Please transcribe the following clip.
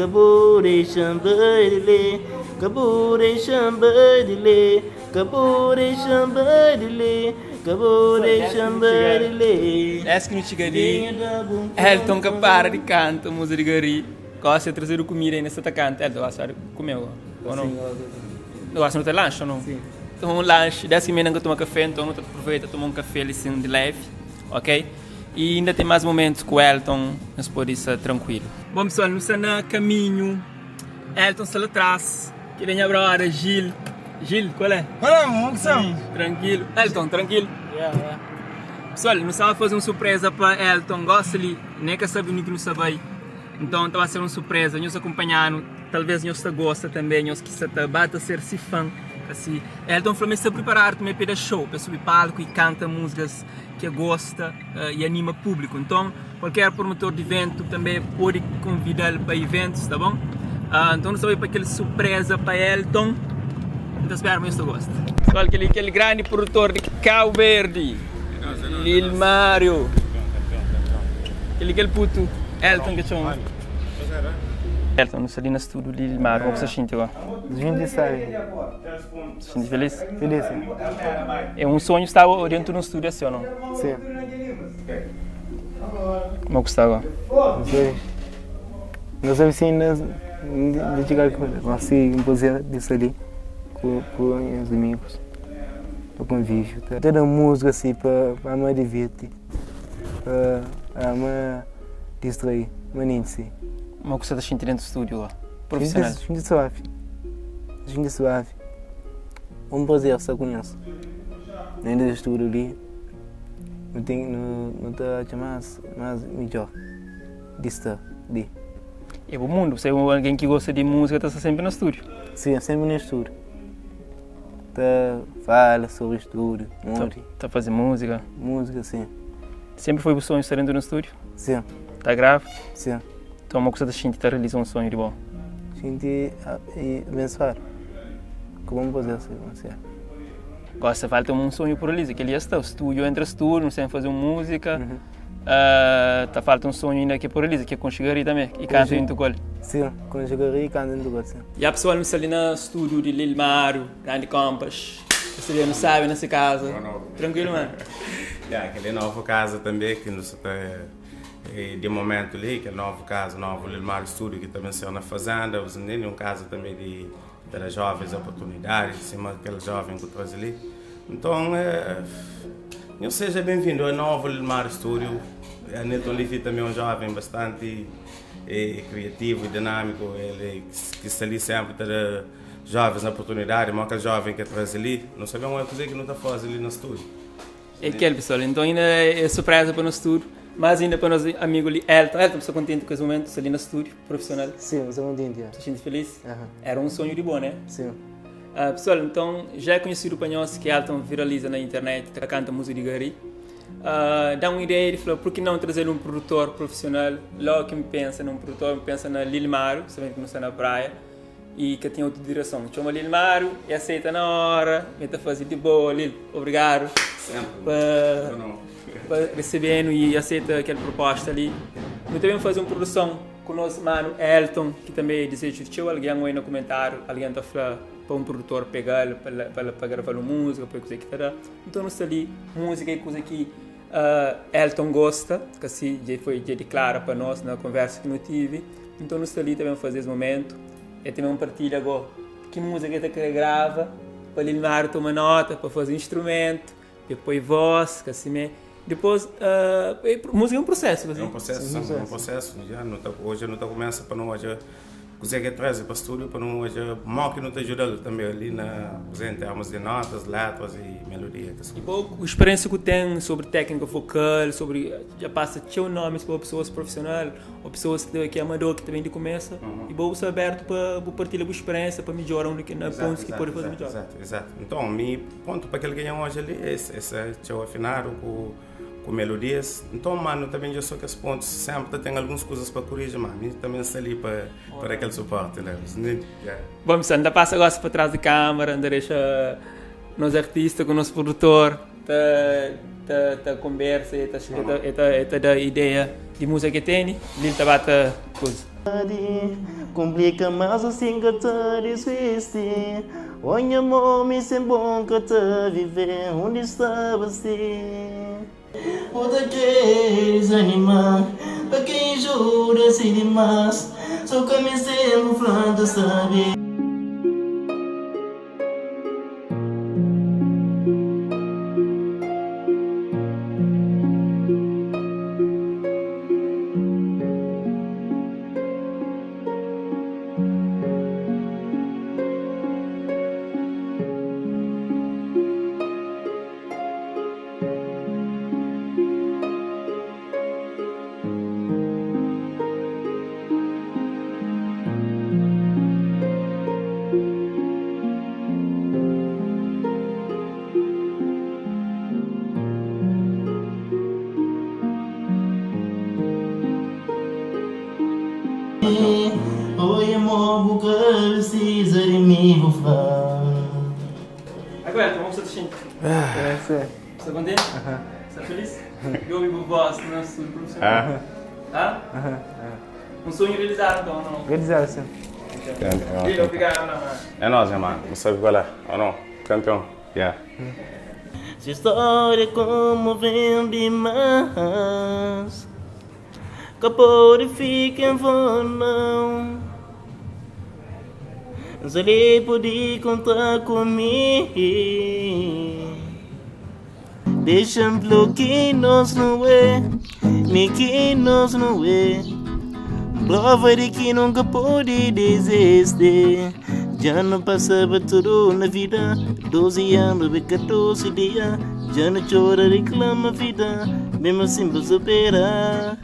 Kabure Shambadile, Kabure Shambadile, Kabure Shambadile, Kabure Shambadile. Essa que não chega ali, Elton que para de canto, música de gari. Gosta de trazer comida aí nessa canta, Elton, gosta de comer ou não? Gosta de ter lanche ou não? Sim. Então um lanche, 10 minutos que toma café, então não aproveita tomar um café ali assim de leve, ok? E ainda tem mais momentos com o Elton, mas pode estar tranquilo. Bom pessoal, nós estamos no caminho, Elton está lá atrás, que vem a brother, Gil. Gil, qual é? Olha, moção. Tranquilo. Elton, tranquilo. Pessoal, nós estamos a fazer uma surpresa para Elton, gosta ali, nem que sabe o que não sabe. Então estava a ser uma surpresa, nós acompanhando, talvez nós gosta também, nós que está bata a ser fã. Assim, Elton falou que está preparar também para show, para subir palco e canta músicas que gosta e anima o público. Então, qualquer promotor de evento também pode convidá-lo para eventos, tá bom? Então, nós vamos para aquela surpresa para Elton. Então, espero que você goste. Pessoal, aquele grande produtor de Cabo Verde, Lil Mário. Aquele puto, Elton que chama. Elton, nós ali no estúdio de Lil Mário, como você sente agora? Gente sabe. Você sente feliz? Feliz, sim. É um sonho estar dentro de um estúdio assim, ou não? Sim. Como é que está agora? Nós sabemos sim, de chegar com assim, fazer disso ali, com os amigos, para convívio. Toda música assim, para me divertir, para me distrair, me sim. Como é que você está sentindo dentro do estúdio agora? Profissional? Gente suave. Gente suave. Um prazer estar conheço. Dentro do estúdio ali, não está mais melhor de estar ali. É o mundo, você é alguém que gosta de música, está sempre no estúdio. Sim, sempre no estúdio. Fala sobre o estúdio, Está fazendo música? Música, sim. Sempre foi o sonho estar dentro do estúdio? Sim. Está grave? Sim. Então, uma coisa da gente está realizando um sonho de bom? Gente, abençoar. Como fazer assim? Gosta, falta um sonho por realizar, que ele está, o estúdio entra estúdio, não sabe fazer uma música. Tá falta um sonho ainda que é por realizar, que é conseguir também, e canta em Tugol. Sim, conseguir e canta em Tugol, sim. E a pessoa não está ali no estúdio de Lil Mário, Grande Compass, você não sabe nessa casa. Tranquilo, mano? Aquele novo casa também, que nos está de momento ali, que é novo casa, novo Lil Mário Studio, que também se na fazenda, os um casa também de jovens oportunidades, em cima daquele jovem que traz ali. Então, eu seja bem-vindo ao novo Lil Mário Studio. A Nilton Lifi também é um jovem bastante criativo e dinâmico, ele que está ali sempre para jovens na oportunidade, mas aquele jovem que traz ali, não sabemos uma coisa que não está fazendo ali no estúdio. É aquele, pessoal, então ainda é surpresa para o nosso estúdio. Mas ainda para o nosso amigo ali, Elton, estou contente com esse momento, ali no estúdio profissional. Sim, estou contente. Estou sentindo feliz? Uhum. Era um sonho de bom, né? Sim. Pessoal, então já é conhecido para nós que Elton viraliza na internet, que canta música de gari. Dá uma ideia, ele falou, por que não trazer um produtor profissional? Logo que me pensa num produtor, me pensa na Lil Mário, sabendo que não está na praia, e que tem outra direção. Chama Lil Mário e aceita na hora, meta fazer de boa, Lil, obrigado. Para recebendo e aceita aquela proposta ali. Nós também fazer uma produção com o nosso mano Elton, que também deseja que alguém aí no comentário, alguém está falando para um produtor pegar para gravar uma música, para coisa que está. Então nós ali música e coisa que Elton gosta, que assim já foi já declara para nós na conversa que nós tive. Então nós ali também fazer esse momento e também partilha agora que música que grava para Lil Mário tomar nota, para fazer instrumento, depois voz, que assim depois, música é um processo. É um processo. Hoje não está começa para não hoje conseguir trazer para o estúdio, para não hoje mal que não te ajuda também ali em termos de notas, letras e melodia. E bom, a experiência que tem sobre técnica vocal, sobre já passa teu nome para pessoas profissionais ou pessoas que é amador que também de começa e bom ser aberto para partilhar a experiência para melhorar onde que na pontos que pode fazer melhor. Exato. Então, meu ponto para aquele que ganha hoje ali é esse afinado com melodias. Então, mano, também eu sou que esse ponto sempre tem algumas coisas para corrigir, mano. E também está ali para aquele suporte, né? Vamos, ainda passa agora para trás da câmara, ainda deixa nos artistas, com o nosso produtor, tá conversa, tá da ideia de música que tem, ele tá bata coisa. Complica mais assim que te desviste. Olha, mami, sem bom que te viver onde estava assim. O daqueles animais, para quem jura-se demais, só que me sempre falando, sabe? Oi, amor, porque precisa de mim, vou falar. Agora, vamos se assistir. Sim. Está contente? Está feliz? Eu vivo voz no nosso profissional. Um sonho realizado, então, não? Realizar, sim. Ele, obrigado, não. É nós, irmão. Não sabe qual é? Ou não? Campeão. Yeah. Essa história comovendo demais, que purifica em vão não. Se ele podia contar comigo, deixa-me pelo que nós não é, nem que nós não é. Prova de que nunca pode desistir. Já não passava tudo na vida, 12 anos e 14 dias. Já não chora, reclama a vida, mesmo assim vou superar.